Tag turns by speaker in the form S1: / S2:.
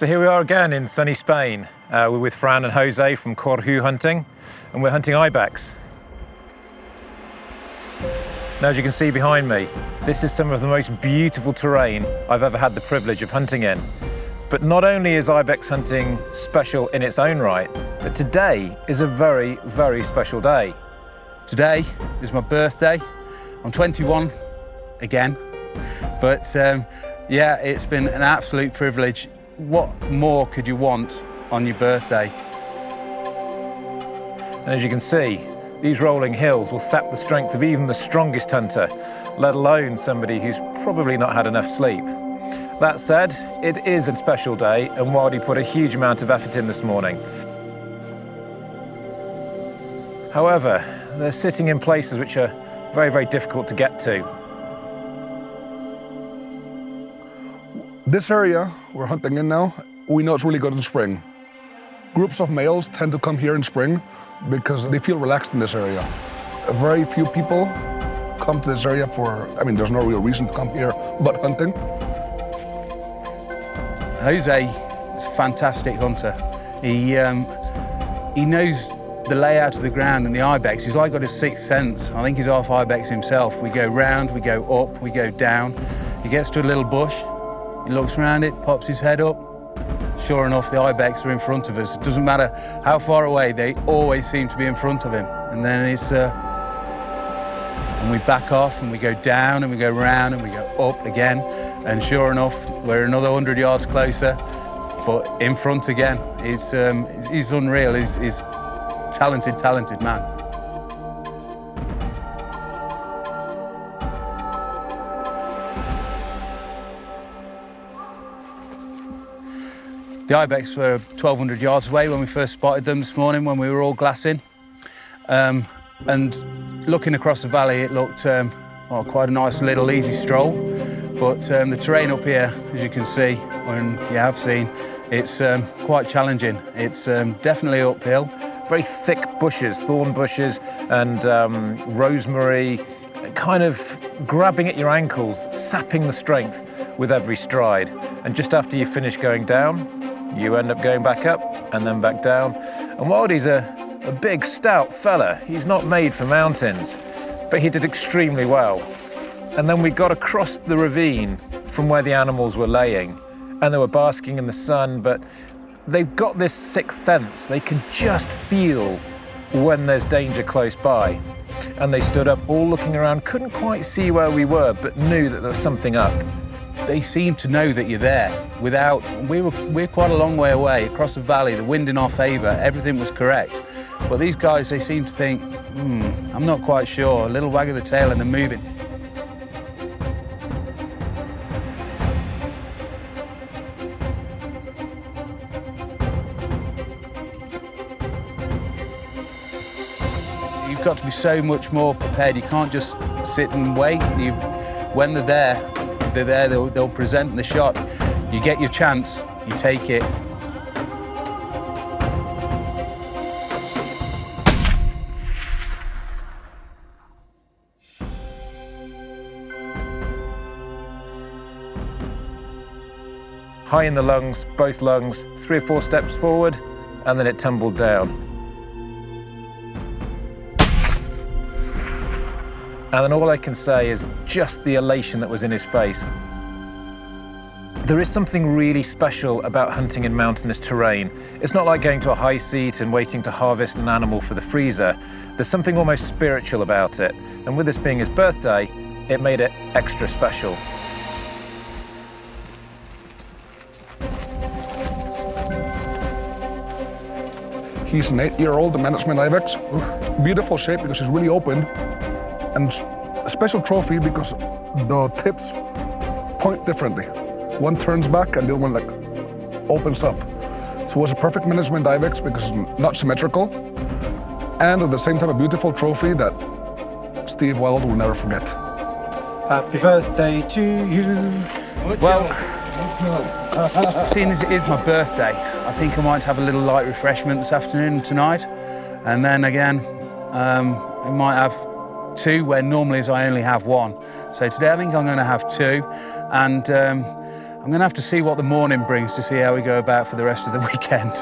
S1: So here we are again in sunny Spain. We're with Fran and Jose from Corhu Hunting, and we're hunting Ibex. Now, as you can see behind me, this is some of the most beautiful terrain I've ever had the privilege of hunting in. But not only is Ibex hunting special in its own right, but today is a very, very special day.
S2: Today is my birthday. I'm 21 again, but yeah, it's been an absolute privilege. What more could you want on your birthday?
S1: And as you can see, these rolling hills will sap the strength of even the strongest hunter, let alone somebody who's probably not had enough sleep. That said, it is a special day, and Wildy put a huge amount of effort in this morning. However, they're sitting in places which are very, very difficult to get to.
S3: This area we're hunting in now, we know it's really good in spring. Groups of males tend to come here in spring because they feel relaxed in this area. Very few people come to this area there's no real reason to come here but hunting.
S2: Jose is a fantastic hunter. He knows the layout of the ground and the Ibex. He's like got a sixth sense. I think he's half Ibex himself. We go round, we go up, we go down. He gets to a little bush, he looks around it, pops his head up. Sure enough, the Ibex are in front of us. It doesn't matter how far away, they always seem to be in front of him. And then and we back off and we go down and we go round and we go up again. And sure enough, we're another 100 yards closer, but in front again. He's unreal. He's talented, talented man. The Ibex were 1,200 yards away when we first spotted them this morning when we were all glassing. And looking across the valley, it looked quite a nice little easy stroll. But the terrain up here, as you can see, and you have seen, it's quite challenging. It's definitely uphill.
S1: Very thick bushes, thorn bushes and rosemary, kind of grabbing at your ankles, sapping the strength with every stride. And just after you finish going down, you end up going back up and then back down. And Wildy's a big, stout fella. He's not made for mountains, but he did extremely well. And then we got across the ravine from where the animals were laying, and they were basking in the sun, but they've got this sixth sense. They can just feel when there's danger close by. And they stood up, all looking around, couldn't quite see where we were, but knew that there was something up.
S2: They seem to know that you're there. We're quite a long way away, across the valley, the wind in our favour, everything was correct. But these guys, they seem to think, I'm not quite sure, a little wag of the tail and they're moving. You've got to be so much more prepared. You can't just sit and wait. When they're there, they'll present the shot. You get your chance, you take it.
S1: High in the lungs, both lungs, 3 or 4 steps forward, and then it tumbled down. And then all I can say is just the elation that was in his face. There is something really special about hunting in mountainous terrain. It's not like going to a high seat and waiting to harvest an animal for the freezer. There's something almost spiritual about it. And with this being his birthday, it made it extra special.
S3: He's an 8-year-old management Ibex. Beautiful shape because he's really open. And a special trophy because the tips point differently. One turns back and the other one opens up. So it was a perfect management Ibex because it's not symmetrical. And at the same time, a beautiful trophy that Steve Wild will never forget.
S4: Happy birthday to you.
S2: Well, seeing as it is my birthday, I think I might have a little light refreshment this afternoon and tonight. And then again, we might have 2 where normally I only have 1. So today I think I'm going to have 2 and I'm going to have to see what the morning brings to see how we go about for the rest of the weekend.